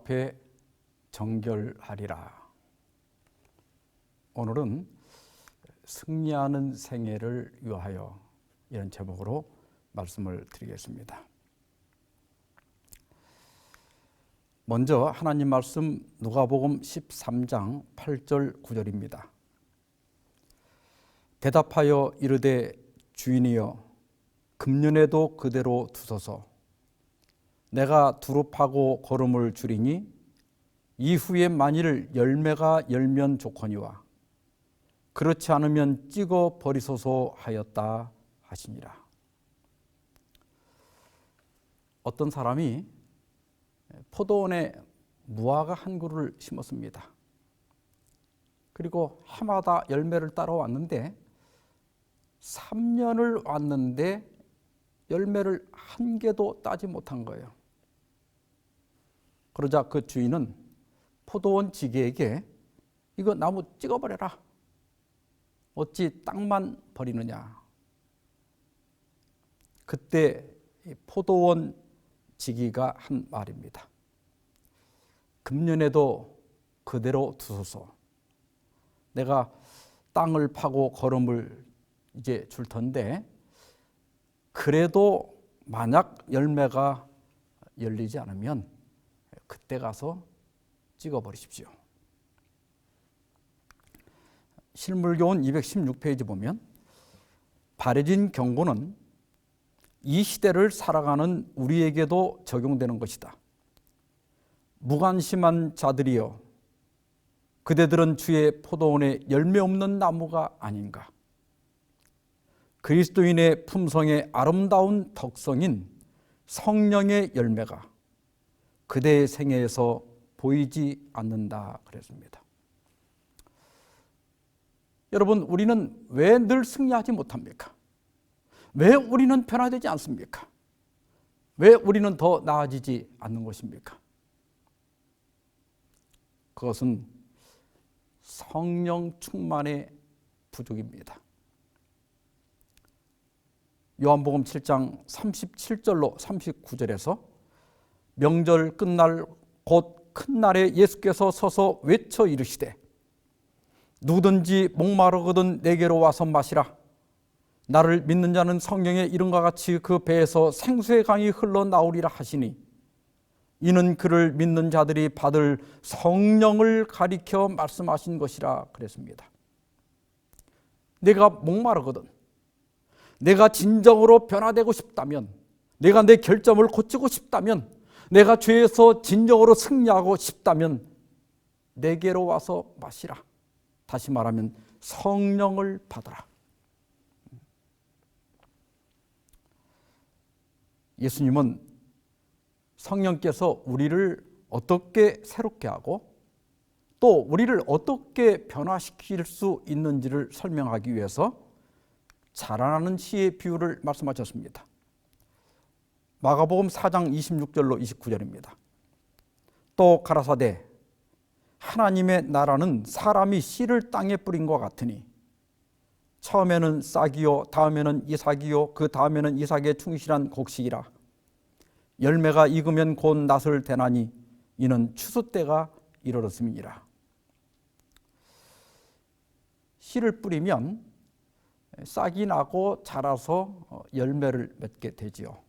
앞에 정결하리라. 오늘은 승리하는 생애를 위하여 이런 제목으로 말씀을 드리겠습니다. 먼저 하나님 말씀 누가복음 13장 8절 9절입니다. 대답하여 이르되 주인이여 금년에도 그대로 두소서. 내가 두릅하고 거름을 줄이니 이후에 만일 열매가 열면 좋거니와 그렇지 않으면 찍어 버리소서 하였다 하시니라. 어떤 사람이 포도원에 무화과 한 그루를 심었습니다. 그리고 해마다 열매를 따라왔는데 3년을 왔는데 열매를 한 개도 따지 못한 거예요. 그러자 그 주인은 포도원 지게에게 이거 나무 찍어버려라. 어찌 땅만 버리느냐. 그때 포도원 지기가 한 말입니다. 금년에도 그대로 두소서. 내가 땅을 파고 거름을 이제 줄 텐데 그래도 만약 열매가 열리지 않으면 그때 가서 찍어버리십시오. 실물교훈 216페이지 보면 바래진 경고는 이 시대를 살아가는 우리에게도 적용되는 것이다. 무관심한 자들이여 그대들은 주의 포도원에 열매 없는 나무가 아닌가. 그리스도인의 품성의 아름다운 덕성인 성령의 열매가 그대의 생애에서 보이지 않는다 그랬습니다. 여러분, 우리는 왜 늘 승리하지 못합니까? 왜 우리는 변화되지 않습니까? 왜 우리는 더 나아지지 않는 것입니까? 그것은 성령 충만의 부족입니다. 요한복음 7장 37절로 39절에서 명절 끝날 곧 큰 날에 예수께서 서서 외쳐 이르시되 누구든지 목마르거든 내게로 와서 마시라. 나를 믿는 자는 성경의 이름과 같이 그 배에서 생수의 강이 흘러나오리라 하시니 이는 그를 믿는 자들이 받을 성령을 가리켜 말씀하신 것이라 그랬습니다. 내가 목마르거든, 내가 진정으로 변화되고 싶다면, 내가 내 결점을 고치고 싶다면, 내가 죄에서 진정으로 승리하고 싶다면 내게로 와서 마시라. 다시 말하면 성령을 받아라. 예수님은 성령께서 우리를 어떻게 새롭게 하고 또 우리를 어떻게 변화시킬 수 있는지를 설명하기 위해서 자라나는 씨의 비유를 말씀하셨습니다. 마가복음 4장 26절로 29절입니다. 또 가라사대 하나님의 나라는 사람이 씨를 땅에 뿌린 것 같으니 처음에는 싹이요 다음에는 이삭이요 그 다음에는 이삭의 충실한 곡식이라. 열매가 익으면 곧 낫을 대나니 이는 추수 때가 이르렀음이니라. 씨를 뿌리면 싹이 나고 자라서 열매를 맺게 되지요.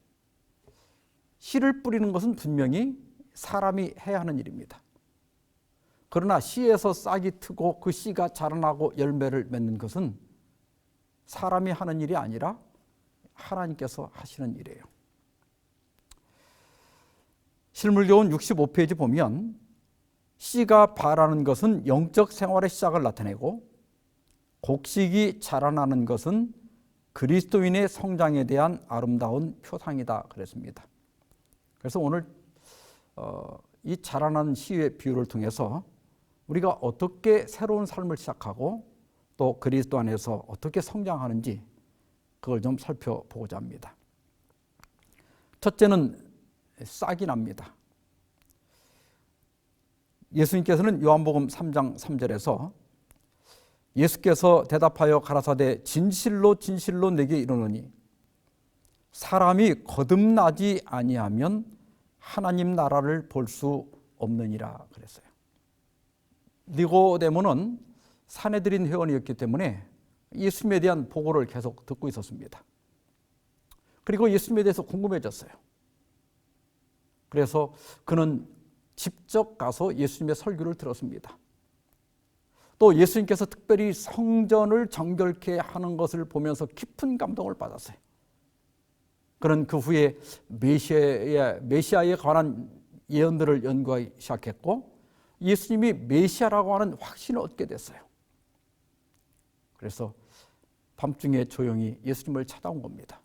씨를 뿌리는 것은 분명히 사람이 해야 하는 일입니다. 그러나 씨에서 싹이 트고 그 씨가 자라나고 열매를 맺는 것은 사람이 하는 일이 아니라 하나님께서 하시는 일이에요. 실물교훈 65페이지 보면 씨가 발하는 것은 영적 생활의 시작을 나타내고 곡식이 자라나는 것은 그리스도인의 성장에 대한 아름다운 표상이다 그랬습니다. 그래서 오늘 이 자라나는 씨의 비유를 통해서 우리가 어떻게 새로운 삶을 시작하고 또 그리스도 안에서 어떻게 성장하는지 그걸 좀 살펴보고자 합니다. 첫째는 싹이 납니다. 예수님께서는 요한복음 3장 3절에서 예수께서 대답하여 가라사대 진실로 진실로 내게 이르노니 사람이 거듭나지 아니하면 하나님 나라를 볼 수 없느니라 그랬어요. 니고데모는 사내들인 회원이었기 때문에 예수님에 대한 보고를 계속 듣고 있었습니다. 그리고 예수님에 대해서 궁금해졌어요. 그래서 그는 직접 가서 예수님의 설교를 들었습니다. 또 예수님께서 특별히 성전을 정결케 하는 것을 보면서 깊은 감동을 받았어요. 그는 그 후에 메시아에 관한 예언들을 연구하기 시작했고 예수님이 메시아라고 하는 확신을 얻게 됐어요. 그래서 밤중에 조용히 예수님을 찾아온 겁니다.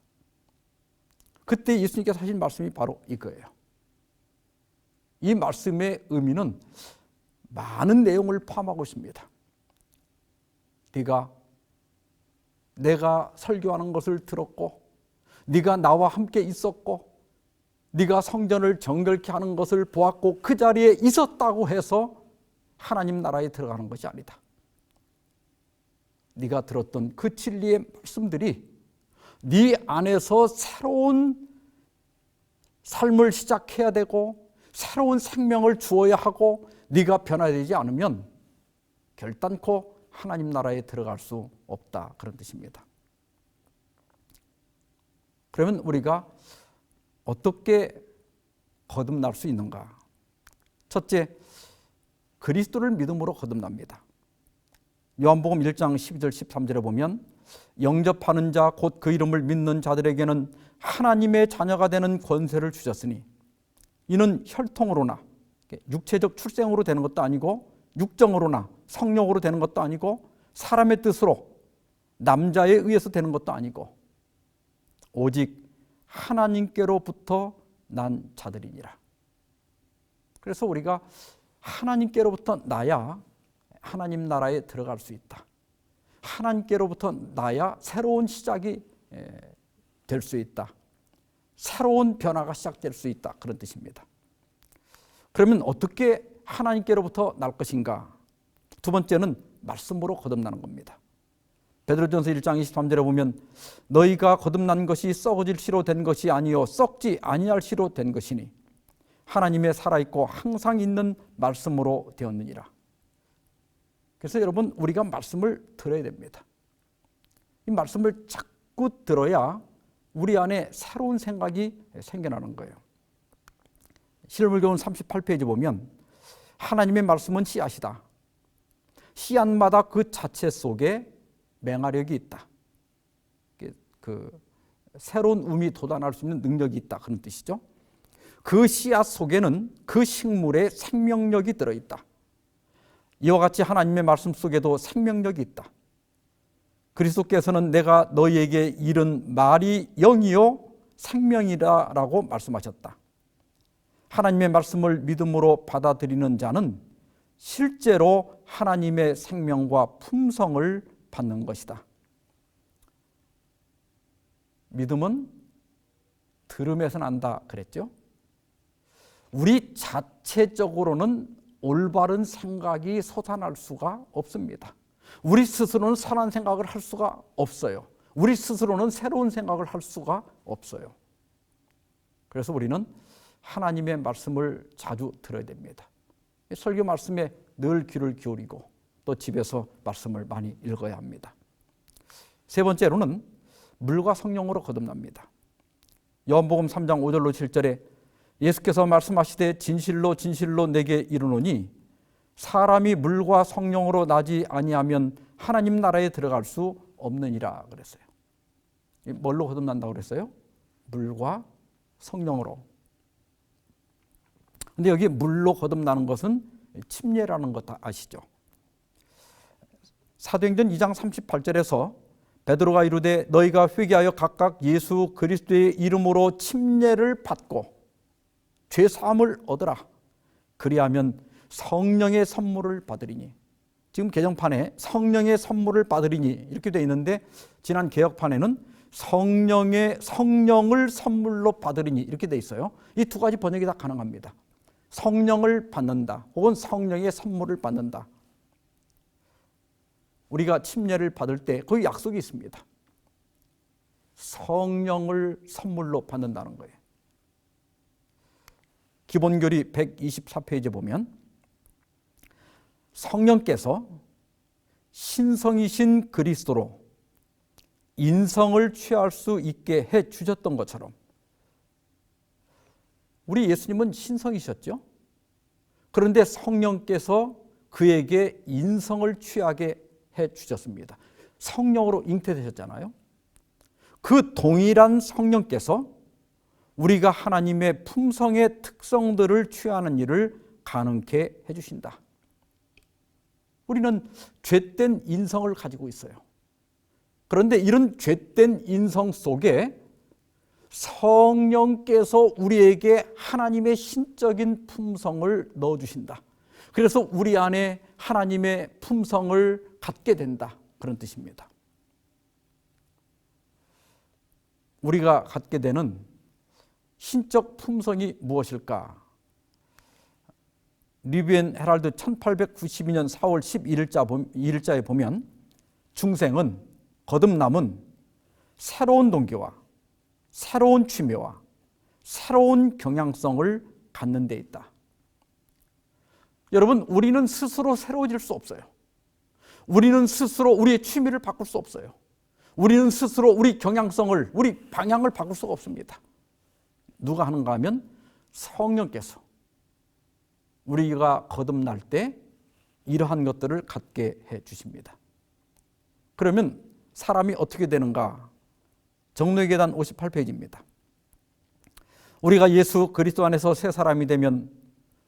그때 예수님께서 하신 말씀이 바로 이거예요. 이 말씀의 의미는 많은 내용을 포함하고 있습니다. 내가 설교하는 것을 들었고 네가 나와 함께 있었고 네가 성전을 정결케 하는 것을 보았고 그 자리에 있었다고 해서 하나님 나라에 들어가는 것이 아니다. 네가 들었던 그 진리의 말씀들이 네 안에서 새로운 삶을 시작해야 되고 새로운 생명을 주어야 하고 네가 변화되지 않으면 결단코 하나님 나라에 들어갈 수 없다. 그런 뜻입니다. 그러면 우리가 어떻게 거듭날 수 있는가? 첫째, 그리스도를 믿음으로 거듭납니다. 요한복음 1장 12절 13절에 보면 영접하는 자 곧 그 이름을 믿는 자들에게는 하나님의 자녀가 되는 권세를 주셨으니 이는 혈통으로나 육체적 출생으로 되는 것도 아니고 육정으로나 성령으로 되는 것도 아니고 사람의 뜻으로 남자에 의해서 되는 것도 아니고 오직 하나님께로부터 난 자들이니라. 그래서 우리가 하나님께로부터 나야 하나님 나라에 들어갈 수 있다. 하나님께로부터 나야 새로운 시작이 될 수 있다. 새로운 변화가 시작될 수 있다. 그런 뜻입니다. 그러면 어떻게 하나님께로부터 날 것인가? 두 번째는 말씀으로 거듭나는 겁니다. 베드로전서 1장 23절에 보면 너희가 거듭난 것이 썩어질 씨로 된 것이 아니요 썩지 아니할 씨로 된 것이니 하나님의 살아있고 항상 있는 말씀으로 되었느니라. 그래서 여러분 우리가 말씀을 들어야 됩니다. 이 말씀을 자꾸 들어야 우리 안에 새로운 생각이 생겨나는 거예요. 신약성경 38페이지 보면 하나님의 말씀은 씨앗이다. 씨앗마다 그 자체 속에 맹활력이 있다. 그 새로운 음이 돋아날 수 있는 능력이 있다. 그런 뜻이죠. 그 씨앗 속에는 그 식물의 생명력이 들어있다. 이와 같이 하나님의 말씀 속에도 생명력이 있다. 그리스도께서는 내가 너희에게 이른 말이 영이요 생명이라라고 말씀하셨다. 하나님의 말씀을 믿음으로 받아들이는 자는 실제로 하나님의 생명과 품성을 받는 것이다. 믿음은 들음에서 난다 그랬죠. 우리 자체적으로는 올바른 생각이 솟아날 수가 없습니다. 우리 스스로는 선한 생각을 할 수가 없어요. 우리 스스로는 새로운 생각을 할 수가 없어요. 그래서 우리는 하나님의 말씀을 자주 들어야 됩니다. 설교 말씀에 늘 귀를 기울이고 또 집에서 말씀을 많이 읽어야 합니다. 세 번째로는 물과 성령으로 거듭납니다. 요한복음 3장 5절로 7절에 예수께서 말씀하시되 진실로 진실로 내게 이르노니 사람이 물과 성령으로 나지 아니하면 하나님 나라에 들어갈 수 없느니라 그랬어요. 뭘로 거듭난다고 그랬어요? 물과 성령으로. 근데 여기 물로 거듭나는 것은 침례라는 것 다 아시죠? 사도행전 2장 38절에서 베드로가 이르되 너희가 회개하여 각각 예수 그리스도의 이름으로 침례를 받고 죄 사함을 얻으라. 그리하면 성령의 선물을 받으리니. 지금 개정판에 성령의 선물을 받으리니 이렇게 되어 있는데 지난 개혁판에는 성령을 선물로 받으리니 이렇게 되어 있어요. 이 두 가지 번역이 다 가능합니다. 성령을 받는다 혹은 성령의 선물을 받는다. 우리가 침례를 받을 때 거기 약속이 있습니다. 성령을 선물로 받는다는 거예요. 기본교리 124페이지에 보면 성령께서 신성이신 그리스도로 인성을 취할 수 있게 해 주셨던 것처럼 우리 예수님은 신성이셨죠. 그런데 성령께서 그에게 인성을 취하게 해 주셨습니다. 성령으로 잉태되셨잖아요. 그 동일한 성령께서 우리가 하나님의 품성의 특성들을 취하는 일을 가능케 해 주신다. 우리는 죄된 인성을 가지고 있어요. 그런데 이런 죄된 인성 속에 성령께서 우리에게 하나님의 신적인 품성을 넣어주신다. 그래서 우리 안에 하나님의 품성을 갖게 된다. 그런 뜻입니다. 우리가 갖게 되는 신적 품성이 무엇일까? 리뷰 앤 헤럴드 1892년 4월 11일자에 보면 중생은 거듭남은 새로운 동기와 새로운 취미와 새로운 경향성을 갖는 데 있다. 여러분, 우리는 스스로 새로워질 수 없어요. 우리는 스스로 우리의 취미를 바꿀 수 없어요. 우리는 스스로 우리 경향성을, 우리 방향을 바꿀 수가 없습니다. 누가 하는가 하면 성령께서 우리가 거듭날 때 이러한 것들을 갖게 해 주십니다. 그러면 사람이 어떻게 되는가? 정로의 계단 58페이지입니다. 우리가 예수 그리스도 안에서 새 사람이 되면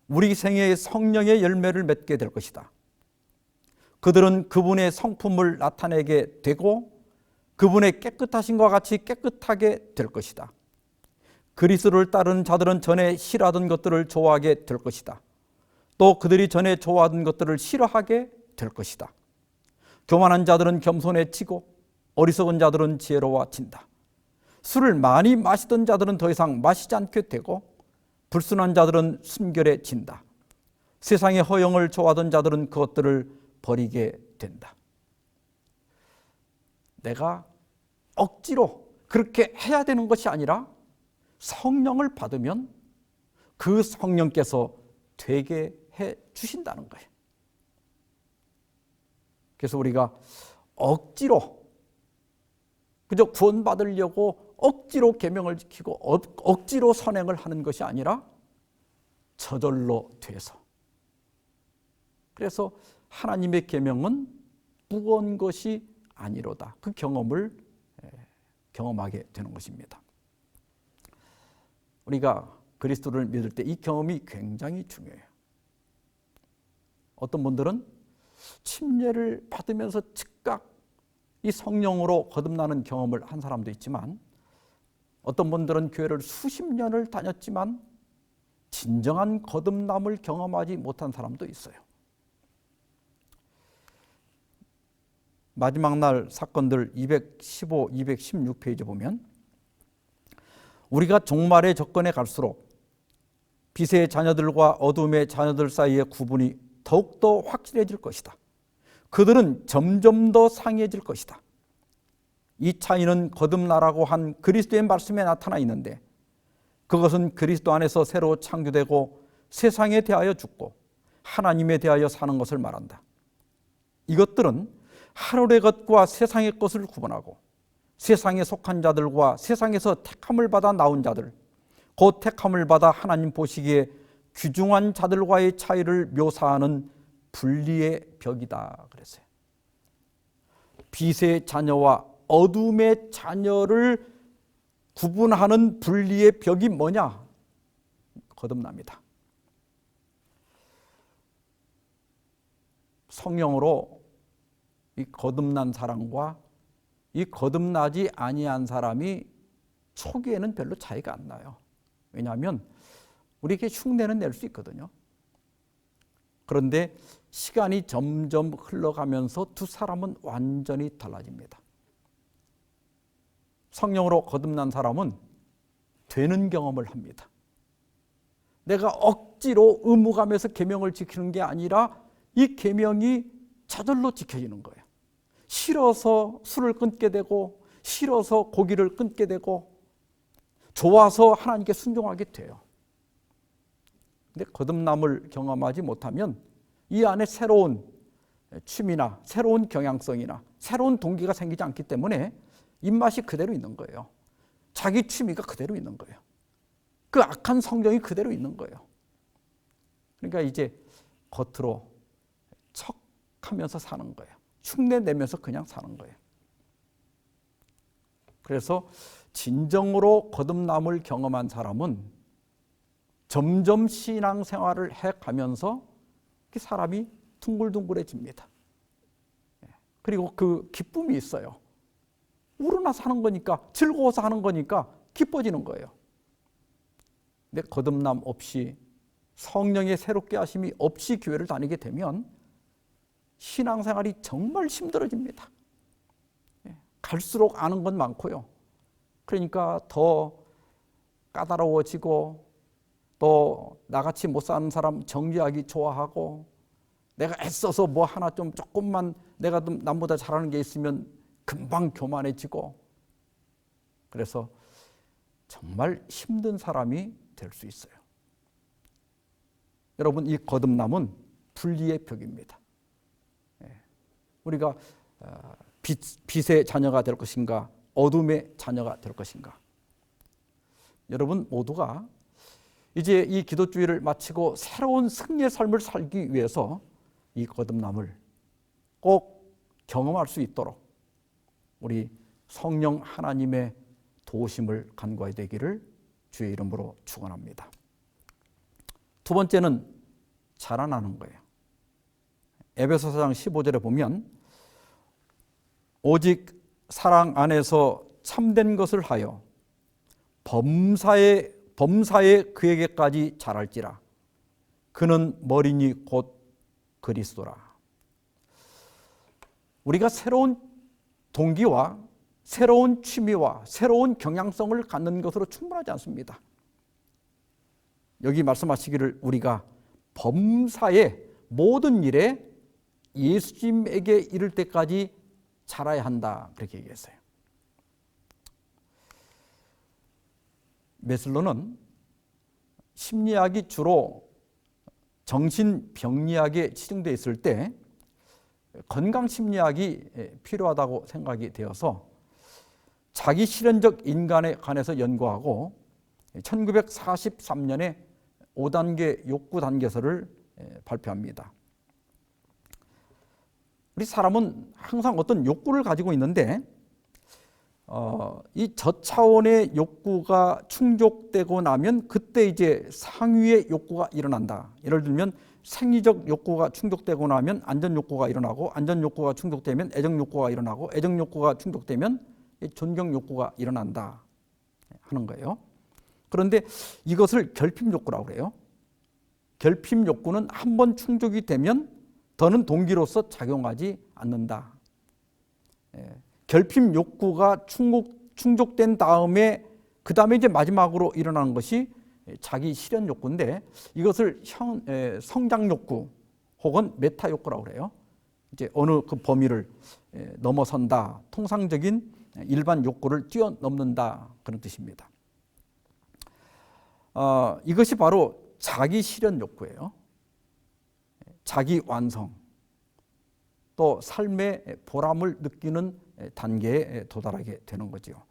우리 생애의 성령의 열매를 맺게 될 것이다. 그들은 그분의 성품을 나타내게 되고 그분의 깨끗하심과 같이 깨끗하게 될 것이다. 그리스도를 따르는 자들은 전에 싫어하던 것들을 좋아하게 될 것이다. 또 그들이 전에 좋아하던 것들을 싫어하게 될 것이다. 교만한 자들은 겸손해지고 어리석은 자들은 지혜로워진다. 술을 많이 마시던 자들은 더 이상 마시지 않게 되고 불순한 자들은 순결해진다. 세상의 허영을 좋아하던 자들은 그것들을 버리게 된다. 내가 억지로 그렇게 해야 되는 것이 아니라 성령을 받으면 그 성령께서 되게 해 주신다는 거예요. 그래서 우리가 억지로 그저 구원받으려고 억지로 계명을 지키고 억지로 선행을 하는 것이 아니라 저절로 돼서. 그래서 하나님의 계명은 무거운 것이 아니로다. 그 경험을 경험하게 되는 것입니다. 우리가 그리스도를 믿을 때 이 경험이 굉장히 중요해요. 어떤 분들은 침례를 받으면서 즉각 이 성령으로 거듭나는 경험을 한 사람도 있지만 어떤 분들은 교회를 수십 년을 다녔지만 진정한 거듭남을 경험하지 못한 사람도 있어요. 마지막 날 사건들 215, 216페이지 보면 우리가 종말의 접근에 갈수록 빛의 자녀들과 어둠의 자녀들 사이의 구분이 더욱더 확실해질 것이다. 그들은 점점 더 상해질 것이다. 이 차이는 거듭나라고 한 그리스도의 말씀에 나타나 있는데 그것은 그리스도 안에서 새로 창조되고 세상에 대하여 죽고 하나님에 대하여 사는 것을 말한다. 이것들은 하늘의 것과 세상의 것을 구분하고 세상에 속한 자들과 세상에서 택함을 받아 나온 자들, 곧 택함을 받아 하나님 보시기에 귀중한 자들과의 차이를 묘사하는 분리의 벽이다 그랬어요. 빛의 자녀와 어둠의 자녀를 구분하는 분리의 벽이 뭐냐? 거듭납니다. 성령으로 이 거듭난 사람과 이 거듭나지 아니한 사람이 초기에는 별로 차이가 안 나요. 왜냐하면 우리에게 흉내는 낼 수 있거든요. 그런데 시간이 점점 흘러가면서 두 사람은 완전히 달라집니다. 성령으로 거듭난 사람은 되는 경험을 합니다. 내가 억지로 의무감에서 계명을 지키는 게 아니라 이 계명이 저절로 지켜지는 거예요. 싫어서 술을 끊게 되고 싫어서 고기를 끊게 되고 좋아서 하나님께 순종하게 돼요. 근데 거듭남을 경험하지 못하면 이 안에 새로운 취미나 새로운 경향성이나 새로운 동기가 생기지 않기 때문에 입맛이 그대로 있는 거예요. 자기 취미가 그대로 있는 거예요. 그 악한 성정이 그대로 있는 거예요. 그러니까 이제 겉으로 척하면서 사는 거예요. 흉내 내면서 그냥 사는 거예요. 그래서 진정으로 거듭남을 경험한 사람은 점점 신앙생활을 해가면서 사람이 둥글둥글해집니다. 그리고 그 기쁨이 있어요. 우러나서 하는 거니까, 즐거워서 하는 거니까 기뻐지는 거예요. 근데 거듭남 없이, 성령의 새롭게 하심이 없이 교회를 다니게 되면 신앙생활이 정말 힘들어집니다. 갈수록 아는 건 많고요. 그러니까 더 까다로워지고, 또 나같이 못 사는 사람 정죄하기 좋아하고, 내가 애써서 뭐 하나 좀 조금만 내가 남보다 잘하는 게 있으면 금방 교만해지고, 그래서 정말 힘든 사람이 될 수 있어요. 여러분, 이 거듭남은 분리의 벽입니다. 우리가 빛의 자녀가 될 것인가, 어둠의 자녀가 될 것인가. 여러분 모두가 이제 이 기도주의를 마치고 새로운 승리의 삶을 살기 위해서 이 거듭남을 꼭 경험할 수 있도록 우리 성령 하나님의 도우심을 간구해야 되기를 주의 이름으로 축원합니다. 두 번째는 자라나는 거예요. 에베소 4장 15절에 보면 오직 사랑 안에서 참된 것을 하여 범사에 그에게까지 자랄지라. 그는 머리니 곧 그리스도라. 우리가 새로운 동기와 새로운 취미와 새로운 경향성을 갖는 것으로 충분하지 않습니다. 여기 말씀하시기를 우리가 범사의 모든 일에 예수님에게 이를 때까지 자라야 한다, 그렇게 얘기했어요. 메슬로는 심리학이 주로 정신병리학에 치중되어 있을 때 건강심리학이 필요하다고 생각이 되어서 자기 실현적 인간에 관해서 연구하고 1943년에 5단계 욕구 단계서를 발표합니다. 우리 사람은 항상 어떤 욕구를 가지고 있는데 이 저차원의 욕구가 충족되고 나면 그때 이제 상위의 욕구가 일어난다. 예를 들면 생리적 욕구가 충족되고 나면 안전 욕구가 일어나고, 안전 욕구가 충족되면 애정 욕구가 일어나고, 애정 욕구가 충족되면 존경 욕구가 일어난다 하는 거예요. 그런데 이것을 결핍 욕구라고 그래요. 결핍 욕구는 한번 충족이 되면 더는 동기로서 작용하지 않는다. 결핍 욕구가 충족된 다음에 그 다음에 이제 마지막으로 일어나는 것이 자기 실현 욕구인데, 이것을 성장 욕구 혹은 메타 욕구라고 그래요. 이제 어느 그 범위를 넘어선다, 통상적인 일반 욕구를 뛰어넘는다, 그런 뜻입니다. 이것이 바로 자기 실현 욕구예요. 자기 완성, 또 삶의 보람을 느끼는 단계에 도달하게 되는 거죠.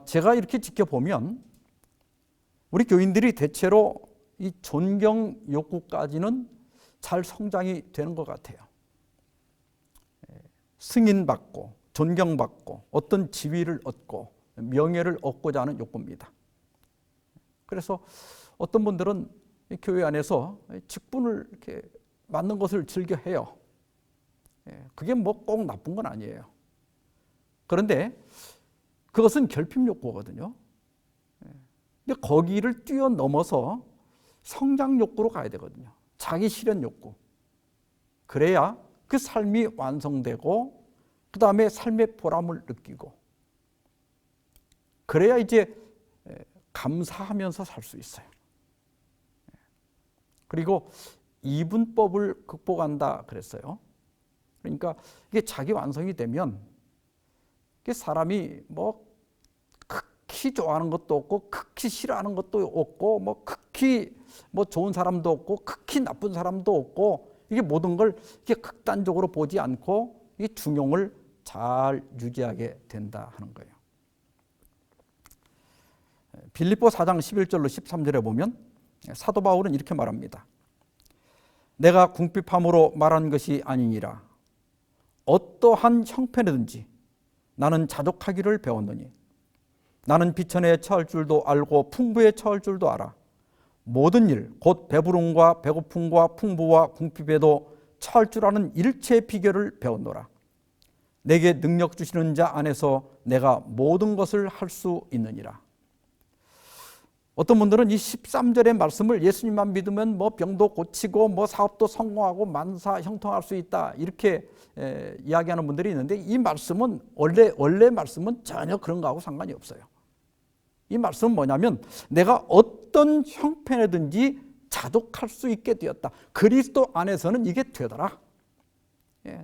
제가 이렇게 지켜보면 우리 교인들이 대체로 이 존경 욕구까지는 잘 성장이 되는 것 같아요. 승인받고 존경받고 어떤 지위를 얻고 명예를 얻고자 하는 욕구입니다. 그래서 어떤 분들은 교회 안에서 직분을 이렇게 맡는 것을 즐겨 해요. 그게 뭐 꼭 나쁜 건 아니에요. 그런데 그것은 결핍 욕구거든요. 근데 거기를 뛰어넘어서 성장 욕구로 가야 되거든요. 자기 실현 욕구. 그래야 그 삶이 완성되고 그 다음에 삶의 보람을 느끼고, 그래야 이제 감사하면서 살 수 있어요. 그리고 이분법을 극복한다 그랬어요. 그러니까 이게 자기 완성이 되면 사람이 뭐 극히 극히 좋아하는 것도 없고 극히 싫어하는 것도 없고 뭐 극히 뭐 좋은 사람도 없고 극히 나쁜 사람도 없고 이게 모든 걸 이게 극단적으로 보지 않고 이 중용을 잘 유지하게 된다 하는 거예요. 빌립보 4장 11절로 13절에 보면 사도 바울은 이렇게 말합니다. 내가 궁핍함으로 말한 것이 아니니라. 어떠한 형편이든지 나는 자족하기를 배웠느니 나는 비천에 처할 줄도 알고 풍부에 처할 줄도 알아. 모든 일 곧 배부름과 배고픔과 풍부와 궁핍에도 처할 줄 아는 일체의 비결을 배웠노라. 내게 능력 주시는 자 안에서 내가 모든 것을 할 수 있느니라. 어떤 분들은 이 13절의 말씀을 예수님만 믿으면 뭐 병도 고치고 뭐 사업도 성공하고 만사 형통할 수 있다 이렇게 이야기하는 분들이 있는데 이 말씀은 원래 말씀은 전혀 그런 거하고 상관이 없어요. 이 말씀은 뭐냐면 내가 어떤 형편이든지 자족할 수 있게 되었다. 그리스도 안에서는 이게 되더라.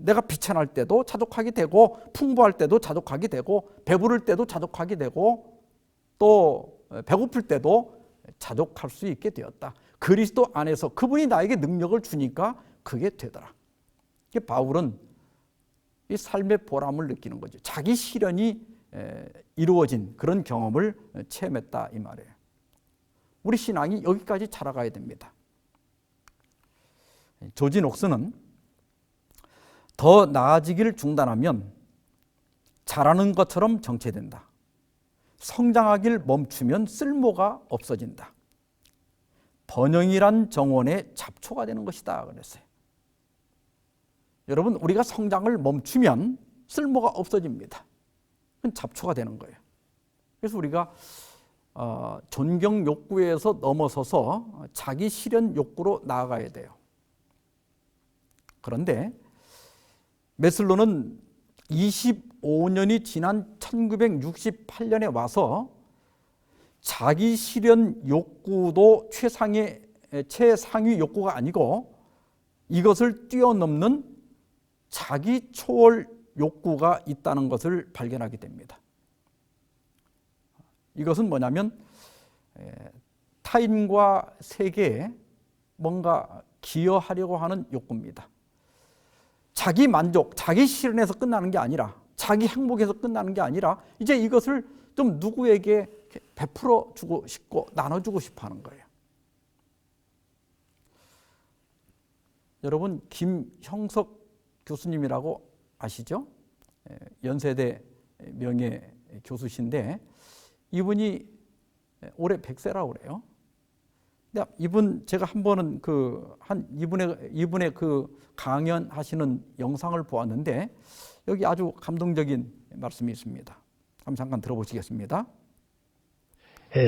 내가 비천할 때도 자족하게 되고 풍부할 때도 자족하게 되고 배부를 때도 자족하게 되고 또 배고플 때도 자족할 수 있게 되었다. 그리스도 안에서 그분이 나에게 능력을 주니까 그게 되더라. 바울은 이 삶의 보람을 느끼는 거죠. 자기 실현이 이루어진 그런 경험을 체험했다 이 말이에요. 우리 신앙이 여기까지 자라가야 됩니다. 조지 녹스는 더 나아지기를 중단하면 자라는 것처럼 정체된다. 성장하길 멈추면 쓸모가 없어진다. 번영이란 정원의 잡초가 되는 것이다 그랬어요. 여러분 우리가 성장을 멈추면 쓸모가 없어집니다. 그건 잡초가 되는 거예요. 그래서 우리가 존경 욕구에서 넘어서서 자기 실현 욕구로 나아가야 돼요. 그런데 메슬로는 25년이 지난 1968년에 와서 자기 실현 욕구도 최상위 욕구가 아니고 이것을 뛰어넘는 자기 초월 욕구가 있다는 것을 발견하게 됩니다. 이것은 뭐냐면 타인과 세계에 뭔가 기여하려고 하는 욕구입니다. 자기 만족, 자기 실현에서 끝나는 게 아니라 자기 행복에서 끝나는 게 아니라 이제 이것을 좀 누구에게 베풀어 주고 싶고 나눠주고 싶어 하는 거예요. 여러분 김형석 교수님이라고 아시죠? 연세대 명예 교수신데 이분이 올해 100세라고 그래요. 근데 이분 제가 한 번은 이분의 그 강연하시는 영상을 보았는데 여기 아주 감동적인 말씀이 있습니다. 한번 잠깐 들어보시겠습니다.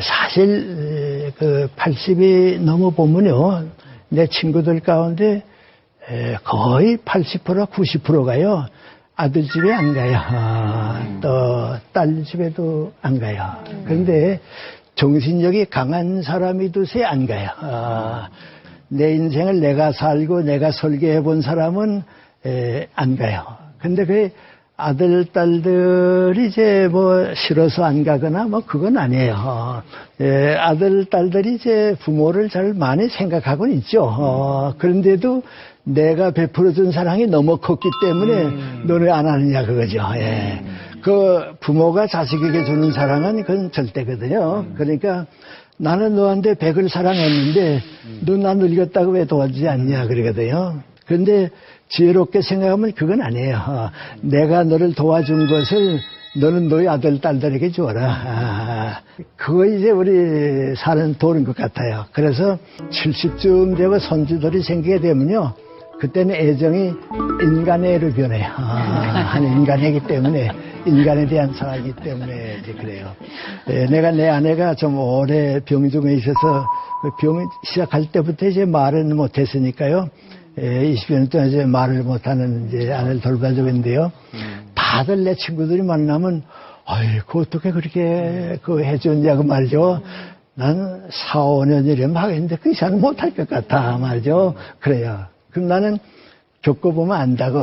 사실 그 80이 넘어 보면요, 내 친구들 가운데 거의 80% 90%가요 아들 집에 안 가요. 또 딸 집에도 안 가요. 그런데 정신력이 강한 사람이 두세 안 가요. 내 인생을 내가 살고 내가 설계해 본 사람은 안 가요. 근데 그 아들, 딸들이 이제 뭐 싫어서 안 가거나 뭐 그건 아니에요. 아들, 딸들이 이제 부모를 잘 많이 생각하고는 있죠. 그런데도 내가 베풀어준 사랑이 너무 컸기 때문에 너네 안 하느냐 그거죠. 그 부모가 자식에게 주는 사랑은 그건 절대거든요. 그러니까 나는 너한테 100을 사랑했는데 너 나 늙었다고 왜 도와주지 않냐 그러거든요. 그런데 지혜롭게 생각하면 그건 아니에요. 내가 너를 도와준 것을 너는 너희 아들, 딸들에게 주어라. 그거 이제 우리 사는 도는 것 같아요. 그래서 70쯤 되고 손주들이 생기게 되면요, 그때는 애정이 인간의 애로 변해요. 한 인간이기 때문에, 인간에 대한 사랑이기 때문에 이제 그래요. 내가 내 아내가 좀 오래 병중에 있어서 그 병 시작할 때부터 이제 말은 못했으니까요. 20여 년 동안 이제 말을 못하는 이제 아내를 돌봐주고 있는데요. 다들 내 친구들이 만나면, 아이고, 어떻게 그렇게 그 해줬냐고 말이죠. 난 4, 5년 이래 하겠는데 그 이상은 못할 것 같아 말이죠. 그래요. 그럼 나는 겪어보면 안다고.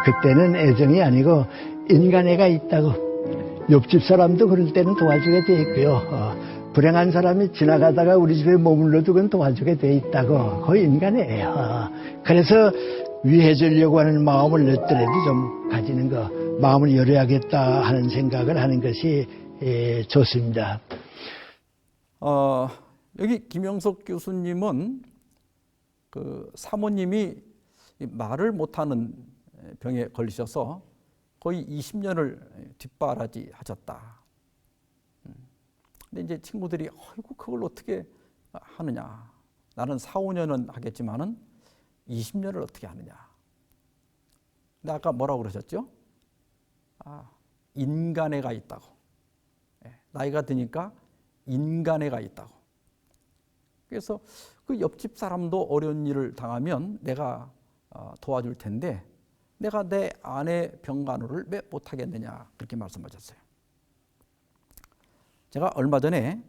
그때는 애정이 아니고 인간애가 있다고. 옆집 사람도 그럴 때는 도와주게 돼 있고요. 불행한 사람이 지나가다가 우리 집에 머물러도 그건 도와주게 돼 있다고. 거의 인간이에요. 그래서 위해 주려고 하는 마음을 늦더라도 좀 가지는 거, 마음을 열어야겠다 하는 생각을 하는 것이 좋습니다. 여기 김영석 교수님은 그 사모님이 말을 못하는 병에 걸리셔서 거의 20년을 뒷바라지 하셨다. 근데 이제 친구들이 아이고 그걸 어떻게 하느냐. 나는 4, 5년은 하겠지만은 20년을 어떻게 하느냐. 근데 아까 뭐라고 그러셨죠? 인간애가 있다고. 나이가 드니까 인간애가 있다고. 그래서 그 옆집 사람도 어려운 일을 당하면 내가 도와줄 텐데 내가 내 아내 병간호를 왜 못하겠느냐 그렇게 말씀하셨어요. 제가 얼마 전에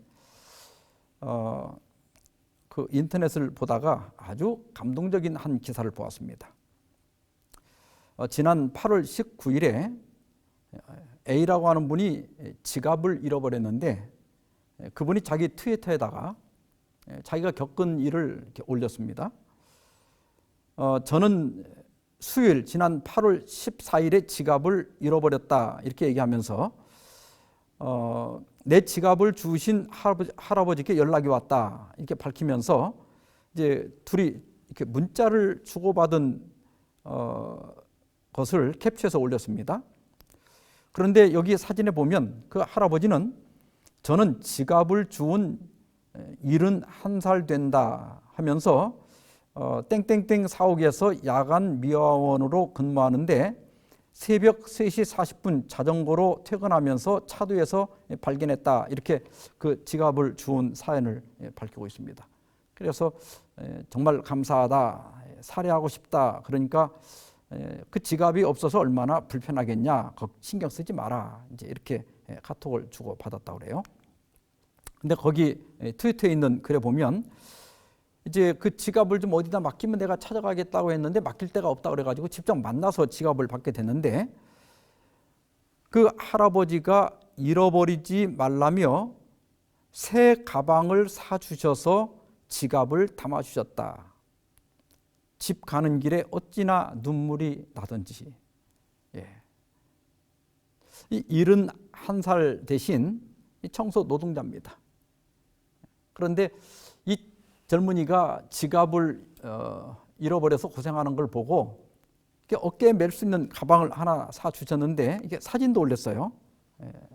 그 인터넷을 보다가 아주 감동적인 한 기사를 보았습니다. 지난 8월 19일에 A라고 하는 분이 지갑을 잃어버렸는데 그분이 자기 트위터에다가 자기가 겪은 일을 이렇게 올렸습니다. 저는 수요일 지난 8월 14일에 지갑을 잃어버렸다 이렇게 얘기하면서 내 지갑을 주신 할아버지께 연락이 왔다 이렇게 밝히면서 이제 둘이 이렇게 문자를 주고받은 것을 캡처해서 올렸습니다. 그런데 여기 사진에 보면 그 할아버지는 저는 지갑을 주운 71살 된다 하면서 땡땡땡 사옥에서 야간 미화원으로 근무하는데 새벽 3시 40분 자전거로 퇴근하면서 차도에서 발견했다 이렇게 그 지갑을 주운 사연을 밝히고 있습니다. 그래서 정말 감사하다, 살해하고 싶다. 그러니까 그 지갑이 없어서 얼마나 불편하겠냐, 신경 쓰지 마라. 이제 이렇게 카톡을 주고 받았다고 그래요. 근데 거기 트위터에 있는 글에 보면 이제 그 지갑을 좀 어디다 맡기면 내가 찾아가겠다고 했는데 맡길 데가 없다고 그래가지고 직접 만나서 지갑을 받게 됐는데 그 할아버지가 잃어버리지 말라며 새 가방을 사주셔서 지갑을 담아주셨다. 집 가는 길에 어찌나 눈물이 나던지. 이 71살 대신 청소 노동자입니다. 그런데 이 젊은이가 지갑을 잃어버려서 고생하는 걸 보고 어깨에 멜 수 있는 가방을 하나 사주셨는데 이게 사진도 올렸어요.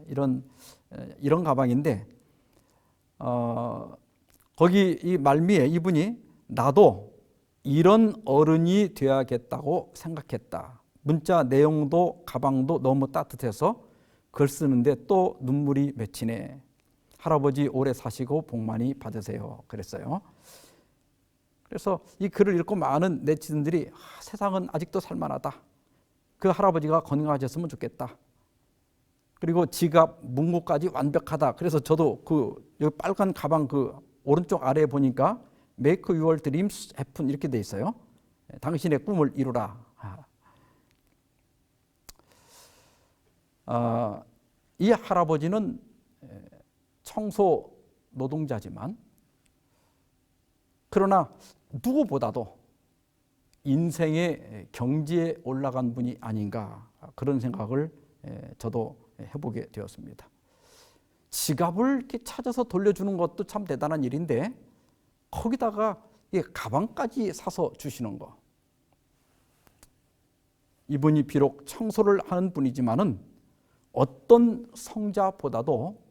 이런 가방인데 거기 이 말미에 이분이 나도 이런 어른이 되어야겠다고 생각했다. 문자 내용도 가방도 너무 따뜻해서 글 쓰는데 또 눈물이 맺히네. 할아버지 오래 사시고 복 많이 받으세요. 그랬어요. 그래서 이 글을 읽고 많은 네티즌들이 세상은 아직도 살만하다. 그 할아버지가 건강하셨으면 좋겠다. 그리고 지갑 문구까지 완벽하다. 그래서 저도 그 여기 빨간 가방 그 오른쪽 아래에 보니까 Make your dreams happen 이렇게 돼 있어요. 당신의 꿈을 이루라. 이 할아버지는 청소 노동자지만 그러나 누구보다도 인생의 경지에 올라간 분이 아닌가 그런 생각을 저도 해보게 되었습니다. 지갑을 이렇게 찾아서 돌려주는 것도 참 대단한 일인데 거기다가 가방까지 사서 주시는 거. 이분이 비록 청소를 하는 분이지만은 어떤 성자보다도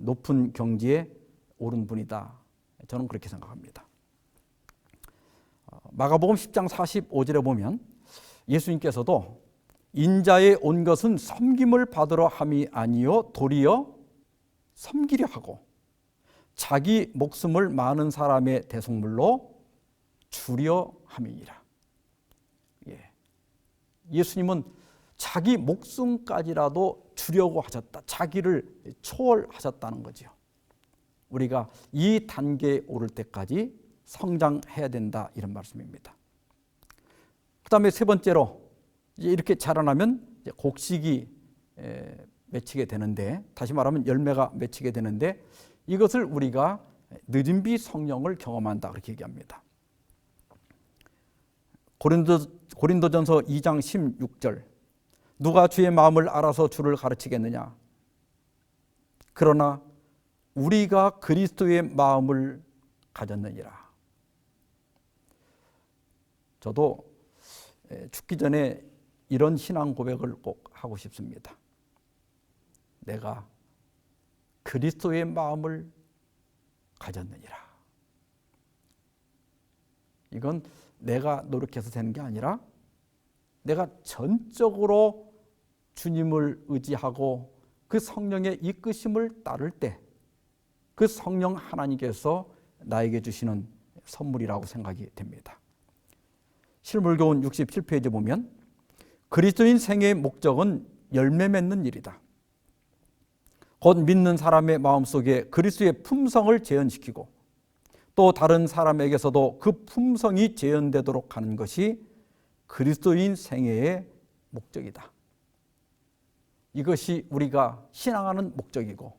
높은 경지에 오른 분이다. 저는 그렇게 생각합니다. 마가복음 10장 45절에 보면 예수님께서도 인자에 온 것은 섬김을 받으러 함이 아니요 도리어 섬기려 하고 자기 목숨을 많은 사람의 대속물로 주려 함이니라. 예수님은 자기 목숨까지라도 주려고 하셨다. 자기를 초월하셨다는 거죠. 우리가 이 단계에 오를 때까지 성장해야 된다 이런 말씀입니다. 그 다음에 세 번째로 이제 이렇게 자라나면 이제 곡식이 맺히게 되는데, 다시 말하면 열매가 맺히게 되는데, 이것을 우리가 늦은 비 성령을 경험한다 그렇게 얘기합니다. 고린도전서 2장 16절, 누가 주의 마음을 알아서 주를 가르치겠느냐? 그러나 우리가 그리스도의 마음을 가졌느니라. 저도 죽기 전에 이런 신앙 고백을 꼭 하고 싶습니다. 내가 그리스도의 마음을 가졌느니라. 이건 내가 노력해서 되는 게 아니라 내가 전적으로 주님을 의지하고 그 성령의 이끄심을 따를 때 그 성령 하나님께서 나에게 주시는 선물이라고 생각이 됩니다. 실물교훈 67페이지 보면 그리스도인 생애의 목적은 열매 맺는 일이다. 곧 믿는 사람의 마음속에 그리스도의 품성을 재현시키고 또 다른 사람에게서도 그 품성이 재현되도록 하는 것이 그리스도인 생애의 목적이다. 이것이 우리가 신앙하는 목적이고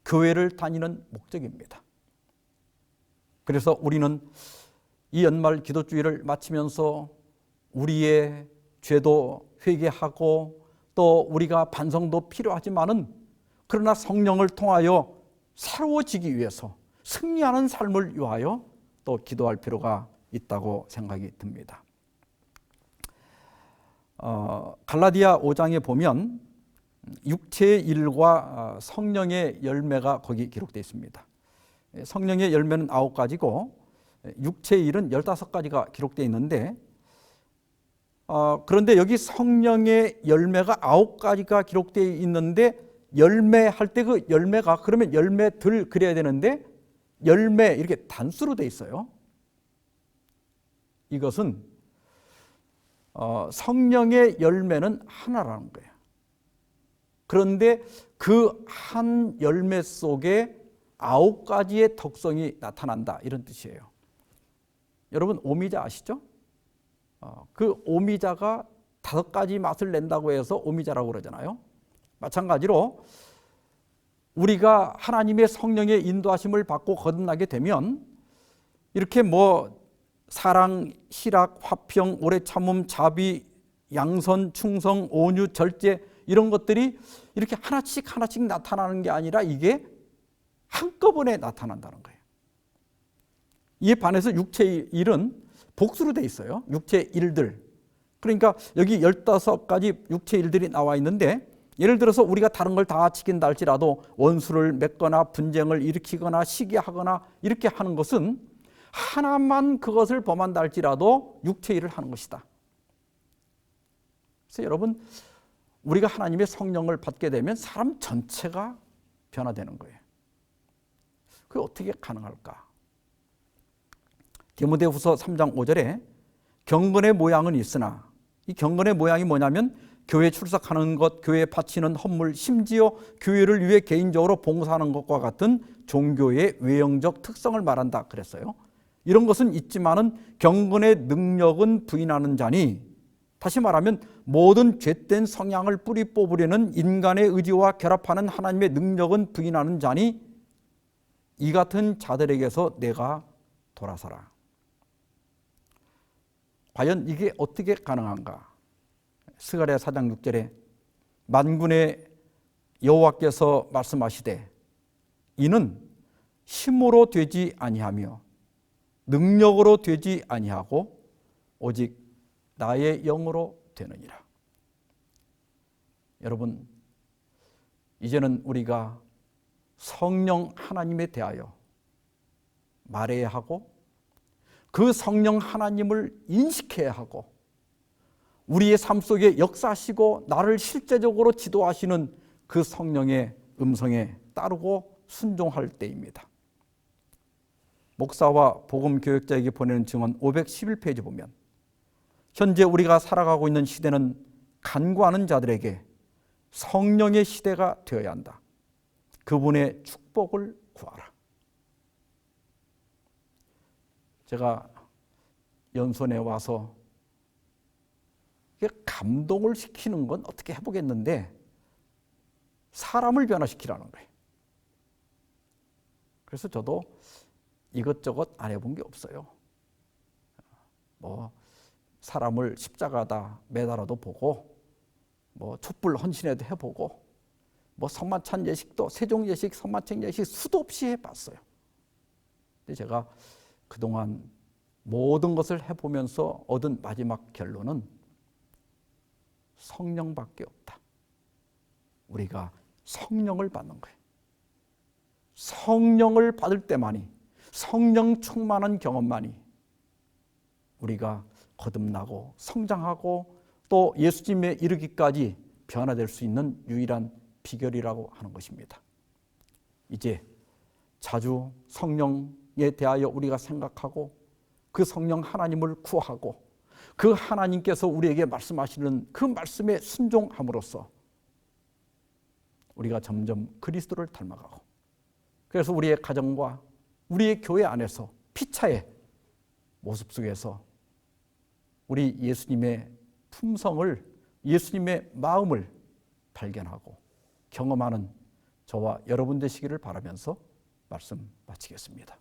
교회를 다니는 목적입니다. 그래서 우리는 이 연말 기도주일을 마치면서 우리의 죄도 회개하고 또 우리가 반성도 필요하지만은 그러나 성령을 통하여 새로워지기 위해서 승리하는 삶을 위하여 또 기도할 필요가 있다고 생각이 듭니다. 갈라디아 5장에 보면 육체의 일과 성령의 열매가 거기 기록되어 있습니다. 성령의 열매는 9가지고 육체의 일은 15가지가 기록되어 있는데, 그런데 여기 성령의 열매가 9가지가 기록되어 있는데 열매할 때 그 열매가 그러면 열매들 그래야 되는데 열매 이렇게 단수로 되어 있어요. 이것은 성령의 열매는 하나라는 거예요. 그런데 그 한 열매 속에 9가지의 특성이 나타난다 이런 뜻이에요. 여러분 오미자 아시죠? 그 오미자가 5가지 맛을 낸다고 해서 오미자라고 그러잖아요. 마찬가지로 우리가 하나님의 성령의 인도하심을 받고 거듭나게 되면 이렇게 사랑, 희락, 화평, 오래 참음, 자비, 양선, 충성, 온유, 절제 이런 것들이 이렇게 하나씩 나타나는 게 아니라 이게 한꺼번에 나타난다는 거예요. 이에 반해서 육체의 일은 복수로 돼 있어요. 육체의 일들. 그러니까 여기 15가지 육체의 일들이 나와 있는데 예를 들어서 우리가 다른 걸 다 지킨다 할지라도 원수를 맺거나 분쟁을 일으키거나 시기하거나 이렇게 하는 것은 하나만 그것을 범한다 할지라도 육체의 일을 하는 것이다. 그래서 여러분 우리가 하나님의 성령을 받게 되면 사람 전체가 변화되는 거예요. 그게 어떻게 가능할까? 디모데후서 3장 5절에 경건의 모양은 있으나, 이 경건의 모양이 뭐냐면 교회 출석하는 것, 교회에 바치는 헌물, 심지어 교회를 위해 개인적으로 봉사하는 것과 같은 종교의 외형적 특성을 말한다 그랬어요. 이런 것은 있지만은 경건의 능력은 부인하는 자니, 다시 말하면 모든 죄된 성향을 뿌리 뽑으려는 인간의 의지와 결합하는 하나님의 능력은 부인하는 자니 이 같은 자들에게서 내가 돌아서라. 과연 이게 어떻게 가능한가? 스가랴 4장 6절에 만군의 여호와께서 말씀하시되 이는 힘으로 되지 아니하며 능력으로 되지 아니하고 오직 나의 영으로 되느니라. 여러분, 이제는 우리가 성령 하나님에 대하여 말해야 하고 그 성령 하나님을 인식해야 하고 우리의 삶 속에 역사하시고 나를 실제적으로 지도하시는 그 성령의 음성에 따르고 순종할 때입니다. 목사와 복음교역자에게 보내는 증언 511페이지 보면 현재 우리가 살아가고 있는 시대는 간구하는 자들에게 성령의 시대가 되어야 한다. 그분의 축복을 구하라. 제가 연손에 와서 감동을 시키는 건 어떻게 해보겠는데 사람을 변화시키라는 거예요. 그래서 저도 이것저것 안 해본 게 없어요. 뭐 사람을 십자가다 매달아도 보고, 뭐 촛불 헌신회도 해보고, 뭐 성만찬 예식도 세종 예식, 성만찬 예식 수도 없이 해봤어요. 근데 제가 그동안 모든 것을 해보면서 얻은 마지막 결론은 성령밖에 없다. 우리가 성령을 받는 거예요. 성령을 받을 때만이, 성령 충만한 경험만이 우리가 거듭나고 성장하고 또 예수님에 이르기까지 변화될 수 있는 유일한 비결이라고 하는 것입니다. 이제 자주 성령에 대하여 우리가 생각하고 그 성령 하나님을 구하고 그 하나님께서 우리에게 말씀하시는 그 말씀에 순종함으로써 우리가 점점 그리스도를 닮아가고, 그래서 우리의 가정과 우리의 교회 안에서 피차의 모습 속에서 우리 예수님의 품성을, 예수님의 마음을 발견하고 경험하는 저와 여러분 되시기를 바라면서 말씀 마치겠습니다.